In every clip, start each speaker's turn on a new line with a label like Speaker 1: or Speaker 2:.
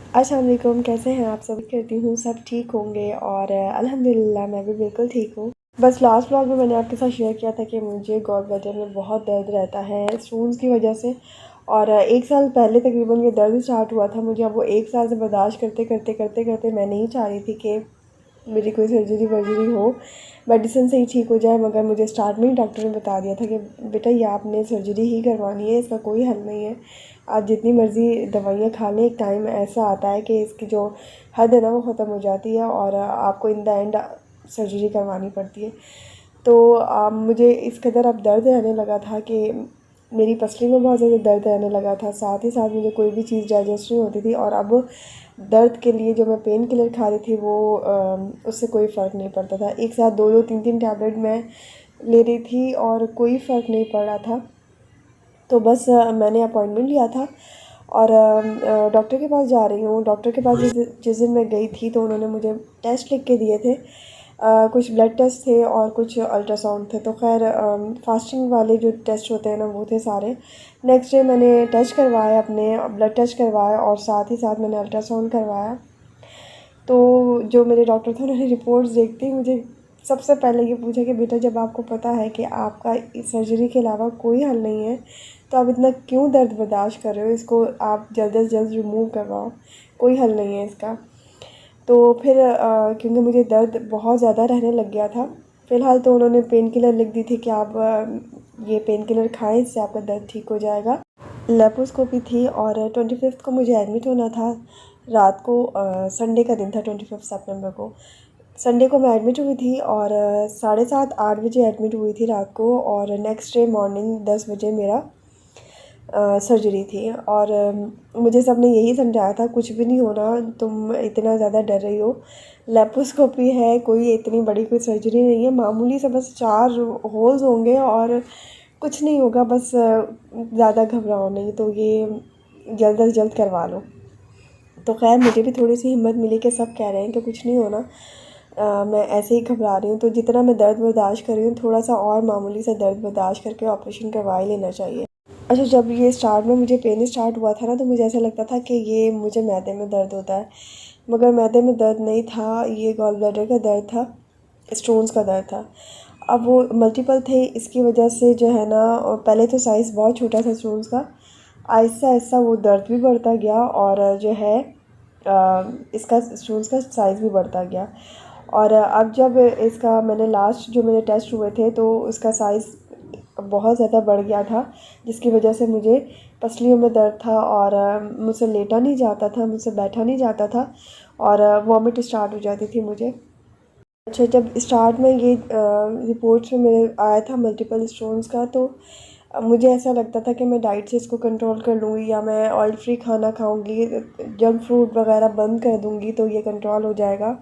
Speaker 1: अस्सलाम वालेकुम, कैसे हैं आप सब? करती हूँ सब ठीक होंगे और अल्हम्दुलिल्लाह मैं भी बिल्कुल ठीक हूँ। बस लास्ट व्लॉग में मैंने आपके साथ शेयर किया था कि मुझे गॉल ब्लैडर में बहुत दर्द रहता है स्टोन्स की वजह से। और 1 साल पहले तकरीबन ये दर्द स्टार्ट हुआ था मुझे। अब वो 1 साल से बर्दाश्त करते मैं नहीं चाह रही थी कि मेरी कोई सर्जरी वर्जरी हो, मेडिसिन से ही ठीक हो जाए। मगर मुझे स्टार्ट में ही डॉक्टर ने बता दिया था कि बेटा ये आपने सर्जरी ही करवानी है, इसका कोई हल नहीं है। आप जितनी मर्ज़ी दवाइयाँ खा लें, एक टाइम ऐसा आता है कि इसकी जो हद है ना वो ख़त्म हो जाती है और आपको इन द एंड सर्जरी करवानी पड़ती है। तो मुझे इस कदर अब दर्द रहने लगा था कि मेरी पसली में बहुत ज़्यादा दर्द रहने लगा था, साथ ही साथ मुझे कोई भी चीज़ डाइजेस्ट नहीं होती थी। और अब दर्द के लिए जो मैं पेन किलर खा रही थी वो उससे कोई फ़र्क नहीं पड़ता था। एक साथ 2-2 3-3 टैबलेट मैं ले रही थी और कोई फ़र्क नहीं पड़ रहा था। तो बस मैंने अपॉइंटमेंट लिया था और डॉक्टर के पास जा रही हूँ। डॉक्टर के पास जिस दिन मैं गई थी तो उन्होंने मुझे टेस्ट लिख के दिए थे। कुछ ब्लड टेस्ट थे और कुछ अल्ट्रासाउंड थे। तो खैर फास्टिंग वाले जो टेस्ट होते हैं ना वो थे सारे। नेक्स्ट डे मैंने टेस्ट करवाए, अपने ब्लड टेस्ट करवाए और साथ ही साथ मैंने अल्ट्रासाउंड करवाया। तो जो मेरे डॉक्टर थे उन्होंने रिपोर्ट्स देखते ही मुझे सबसे पहले ये पूछा कि बेटा जब आपको पता है कि आपका इस सर्जरी के अलावा कोई हल नहीं है तो आप इतना क्यों दर्द बर्दाश्त कर रहे हो, इसको आप जल्द से जल्द रिमूव करवाओ, कोई हल नहीं है इसका। तो फिर क्योंकि मुझे दर्द बहुत ज़्यादा रहने लग गया था, फ़िलहाल तो उन्होंने पेन किलर लिख दी थी कि आप ये पेन किलर खाएं, इससे आपका दर्द ठीक हो जाएगा। लेप्रोस्कोपी थी और 25th को मुझे एडमिट होना था रात को। संडे का दिन था 25 सितंबर को। संडे को मैं एडमिट हुई थी और 7:30-8 बजे एडमिट हुई थी रात को और नेक्स्ट डे मॉर्निंग 10 बजे मेरा सर्जरी थी। और मुझे सब ने यही समझाया था कुछ भी नहीं होना, तुम इतना ज़्यादा डर रही हो, लेप्रोस्कोपी है, कोई इतनी बड़ी कोई सर्जरी नहीं है, मामूली से बस 4 होल्स होंगे और कुछ नहीं होगा, बस ज़्यादा घबराओ नहीं, तो ये जल्द से जल्द करवा लो। तो खैर मुझे भी थोड़ी सी हिम्मत मिली कि सब कह रहे हैं कि कुछ नहीं होना, मैं ऐसे ही घबरा रही हूँ। तो जितना मैं दर्द बर्दाश्त कर रही हूँ थोड़ा सा और मामूली सा दर्द बर्दाश्त करके ऑपरेशन करवा ही लेना चाहिए। अच्छा, जब ये स्टार्ट में मुझे पेन स्टार्ट हुआ था ना तो मुझे ऐसा लगता था कि ये मुझे मैदे में दर्द होता है, मगर मैदे में दर्द नहीं था, ये गॉल ब्लैडर का दर्द था, स्टोन्स का दर्द था। अब वो मल्टीपल थे, इसकी वजह से जो है ना, और पहले तो साइज़ बहुत छोटा था स्टोन्स का, आहिस्ता आहिस्ता वो दर्द भी बढ़ता गया और जो है इसका स्टोन्स का साइज़ भी बढ़ता गया। और अब जब इसका मैंने लास्ट जो मेरे टेस्ट हुए थे तो उसका साइज़ बहुत ज़्यादा बढ़ गया था, जिसकी वजह से मुझे पसलियों में दर्द था और मुझसे लेटा नहीं जाता था, मुझसे बैठा नहीं जाता था और वॉमिट स्टार्ट हो जाती थी मुझे। अच्छा, जब स्टार्ट में ये रिपोर्ट्स में मेरे आया था मल्टीपल स्टोन्स का, तो मुझे ऐसा लगता था कि मैं डाइट से इसको कंट्रोल कर लूँगी या मैं ऑयल फ्री खाना खाऊंगी, जंक फूड वगैरह बंद कर दूँगी तो ये कंट्रोल हो जाएगा।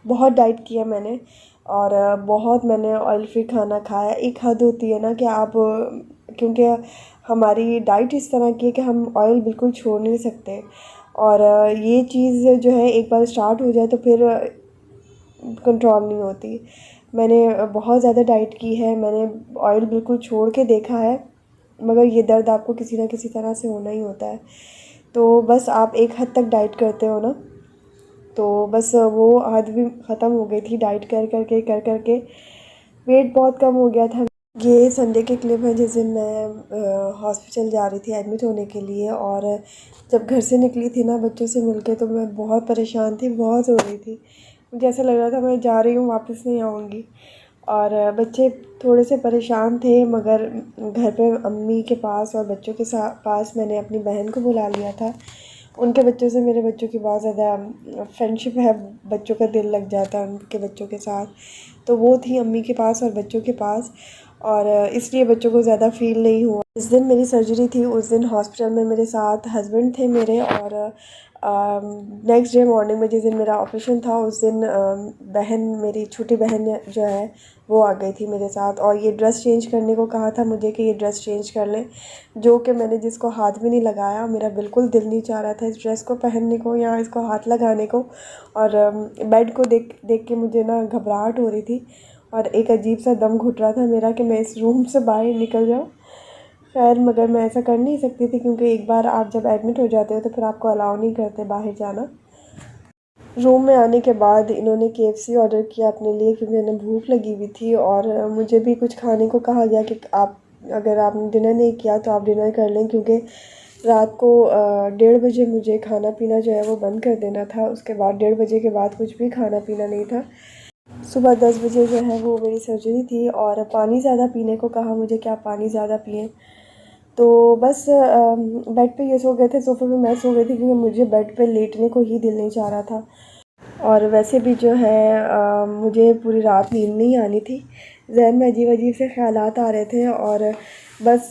Speaker 1: बहुत डाइट किया मैंने और बहुत मैंने ऑयल फ्री खाना खाया। एक हद होती है ना कि आप क्योंकि हमारी डाइट इस तरह की है कि हम ऑयल बिल्कुल छोड़ नहीं सकते। और ये चीज़ जो है एक बार स्टार्ट हो जाए तो फिर कंट्रोल नहीं होती। मैंने बहुत ज़्यादा डाइट की है, मैंने ऑयल बिल्कुल छोड़ के देखा है, मगर ये दर्द आपको किसी न किसी तरह से होना ही होता है। तो बस आप एक हद तक डाइट करते हो ना, तो बस वो हद भी ख़त्म हो गई थी डाइट कर के वेट बहुत कम हो गया था। ये संडे की क्लिप है जिस दिन मैं हॉस्पिटल जा रही थी एडमिट होने के लिए। और जब घर से निकली थी ना बच्चों से मिलके तो मैं बहुत परेशान थी, बहुत रो रही थी, मुझे ऐसा लग रहा था मैं जा रही हूँ वापस नहीं आऊँगी। और बच्चे थोड़े से परेशान थे, मगर घर पे अम्मी के पास और बच्चों के साथ पास मैंने अपनी बहन को बुला लिया था। उनके बच्चों से मेरे बच्चों की बहुत ज़्यादा फ्रेंडशिप है, बच्चों का दिल लग जाता है उनके बच्चों के साथ। तो वो थी अम्मी के पास और बच्चों के पास, और इसलिए बच्चों को ज़्यादा फ़ील नहीं हुआ। जिस दिन मेरी सर्जरी थी उस दिन हॉस्पिटल में मेरे साथ हस्बैंड थे मेरे, और नेक्स्ट डे मॉर्निंग में जिस दिन मेरा ऑपरेशन था उस दिन बहन, मेरी छोटी बहन जो है वो आ गई थी मेरे साथ। और ये ड्रेस चेंज करने को कहा था मुझे कि ये ड्रेस चेंज कर लें, जो कि मैंने जिसको हाथ भी नहीं लगाया, मेरा बिल्कुल दिल नहीं चाह रहा था इस ड्रेस को पहनने को या इसको हाथ लगाने को। और बेड को देख देख के मुझे ना घबराहट हो रही थी और एक अजीब सा दम घुट रहा था मेरा कि मैं इस रूम से बाहर निकल जाऊँ। खैर मगर मैं ऐसा कर नहीं सकती थी क्योंकि एक बार आप जब एडमिट हो जाते हो तो फिर आपको अलाउ नहीं करते बाहर जाना। रूम में आने के बाद इन्होंने केएफसी ऑर्डर किया अपने लिए क्योंकि इन्हें भूख लगी हुई थी, और मुझे भी कुछ खाने को कहा गया कि आप अगर आपने डिनर नहीं किया तो आप डिनर कर लें, क्योंकि रात को 1:30 बजे मुझे खाना पीना जो है वो बंद कर देना था। उसके बाद 1:30 बजे के बाद कुछ भी खाना पीना नहीं था। सुबह 10 बजे जो है वो मेरी सर्जरी थी, और पानी ज़्यादा पीने को कहा मुझे कि आप पानी ज़्यादा पिएँ। तो बस बेड पे ये सो गए थे, सोफ़े पे मैं सो गई थी क्योंकि मुझे बेड पे लेटने को ही दिल नहीं चाह रहा था। और वैसे भी जो है मुझे पूरी रात नींद नहीं आनी थी। ज़हन में अजीब अजीब से ख़्यालात आ रहे थे, और बस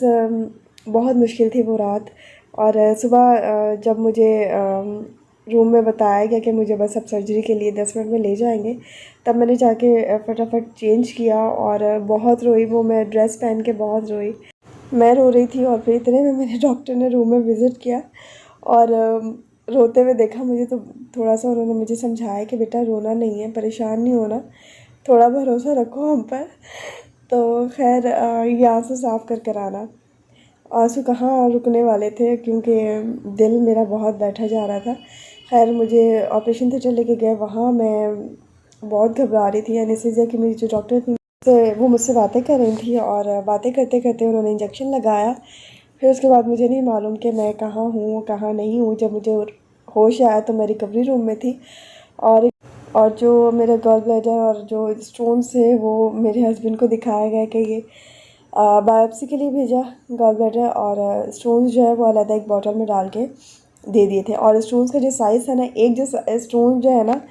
Speaker 1: बहुत मुश्किल थी वो रात। और सुबह जब मुझे रूम में बताया गया कि मुझे बस अब सर्जरी के लिए 10 मिनट में ले जाएंगे, तब मैंने जाके फटाफट चेंज किया और बहुत रोई। वो मैं ड्रेस पहन के बहुत रोई, मैं रो रही थी। और फिर इतने में मेरे डॉक्टर ने रूम में विज़िट किया, और रोते हुए देखा मुझे तो थोड़ा सा उन्होंने मुझे समझाया कि बेटा रोना नहीं है, परेशान नहीं होना, थोड़ा भरोसा रखो हम पर। तो खैर ये आंसू साफ़ कर कर आना, आंसू कहाँ रुकने वाले थे क्योंकि दिल मेरा बहुत बैठा जा रहा था। खैर मुझे ऑपरेशन थिएटर लेके गए, वहाँ मैं बहुत घबरा रही थी। एनेस्थीसिया की मेरी जो डॉक्टर थी वो मुझसे बातें कर रही थी, और बातें करते करते उन्होंने इंजेक्शन लगाया। फिर उसके बाद मुझे नहीं मालूम कि मैं कहाँ हूँ कहाँ नहीं हूँ। जब मुझे होश आया तो मैं रिकवरी रूम में थी, और जो मेरा गॉल ब्लैडर और जो स्टोन्स थे वो मेरे हस्बैंड को दिखाया गया कि ये बायोप्सी के लिए भेजा गॉल ब्लैडर, और स्टोन्स जो है वो अलग एक बॉटल में डाल के दे दिए थे। और स्टोन्स का जो साइज़ था ना, एक जो स्टोन जो है ना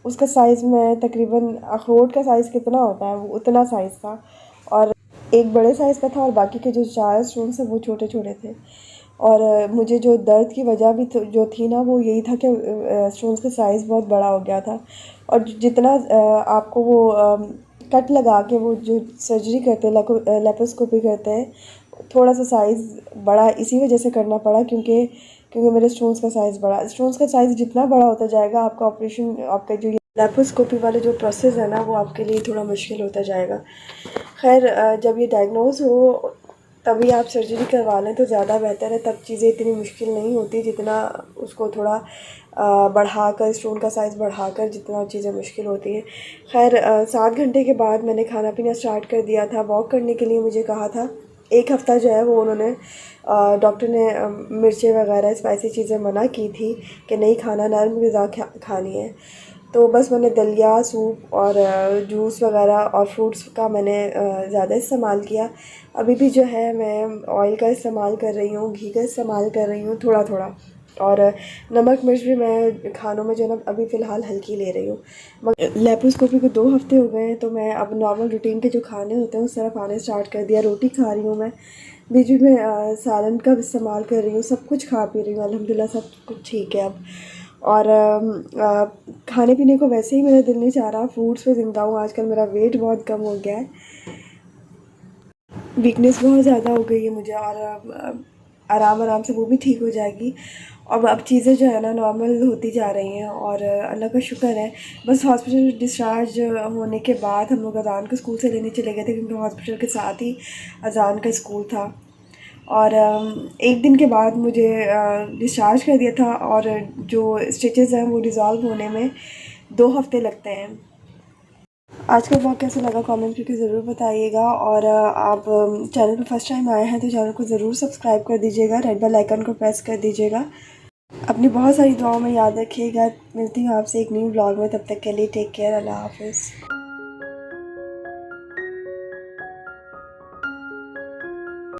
Speaker 1: उसका साइज़ मैं तकरीबन अखरोट का साइज़ कितना होता है वो उतना साइज़ था, और एक बड़े साइज़ का था, और बाकी के जो 4 स्टोन्स हैं वो छोटे छोटे थे। और मुझे जो दर्द की वजह भी जो थी ना वो यही था कि स्टोन्स का साइज़ बहुत बड़ा हो गया था। और जितना आपको वो कट लगा के वो जो सर्जरी करते हैं, लेप्रोस्कोपी करते हैं, थोड़ा सा साइज़ बड़ा इसी वजह से करना पड़ा क्योंकि मेरे स्टोन्स का साइज़ बड़ा। स्टोन्स का साइज़ जितना बड़ा होता जाएगा आपका ऑपरेशन, आपका जो लेप्रोस्कोपी वाले जो प्रोसेस है ना वो आपके लिए थोड़ा मुश्किल होता जाएगा। खैर जब ये डायग्नोज हो तभी आप सर्जरी करवा लें तो ज़्यादा बेहतर है, तब चीज़ें इतनी मुश्किल नहीं होती जितना उसको थोड़ा बढ़ाकर, स्टोन का साइज़ बढ़ाकर जितना चीज़ें मुश्किल होती हैं। खैर 7 घंटे के बाद मैंने खाना पीना स्टार्ट कर दिया था। वॉक करने के लिए मुझे कहा था। एक हफ़्ता जो है वो उन्होंने डॉक्टर ने मिर्चें वगैरह स्पाइसी चीज़ें मना की थी कि नहीं खाना, नरम ग़िज़ा खानी है। तो बस मैंने दलिया, सूप और जूस वगैरह और फ्रूट्स का मैंने ज़्यादा इस्तेमाल किया। अभी भी जो है मैं ऑयल का इस्तेमाल कर रही हूँ, घी का इस्तेमाल कर रही हूँ थोड़ा थोड़ा, और नमक मिर्च भी मैं खानों में जो है ना अभी फ़िलहाल हल्की ले रही हूँ। मगर लेप्रोस्कोपी को 2 हफ़्ते हो गए हैं तो मैं अब नॉर्मल रूटीन के जो खाने होते हैं उस तरफ आने स्टार्ट कर दिया। रोटी खा रही हूँ मैं, बीच बीच में सालन का इस्तेमाल कर रही हूँ, सब कुछ खा पी रही हूँ, अल्हम्दुलिल्लाह सब कुछ ठीक है अब। और खाने पीने को वैसे ही मेरा दिल नहीं चाह रहा, फ्रूट्स पे ज़िंदा हूँ। आजकल मेरा वेट बहुत कम हो गया है, वीकनेस बहुत ज़्यादा हो गई है मुझे, और आराम आराम से वो भी ठीक हो जाएगी। अब चीज़ें जो है ना नॉर्मल होती जा रही हैं, और अल्लाह का शुक्र है। बस हॉस्पिटल डिस्चार्ज होने के बाद हम लोग अज़ान को स्कूल से लेने चले गए थे क्योंकि हॉस्पिटल के साथ ही अज़ान का स्कूल था। और एक दिन के बाद मुझे डिस्चार्ज कर दिया था, और जो स्टिचेस हैं वो डिज़ोल्व होने में 2 हफ़्ते लगते हैं। आज का ब्लॉग कैसा लगा कमेंट करके ज़रूर बताइएगा, और आप चैनल पर फर्स्ट टाइम आए हैं तो चैनल को ज़रूर सब्सक्राइब कर दीजिएगा, रेड बेल आइकन को प्रेस कर दीजिएगा। अपनी बहुत सारी दुआओं में याद रखिएगा। मिलती हूँ आपसे एक न्यू ब्लॉग में, तब तक के लिए टेक केयर, अल्लाह हाफ़िज़।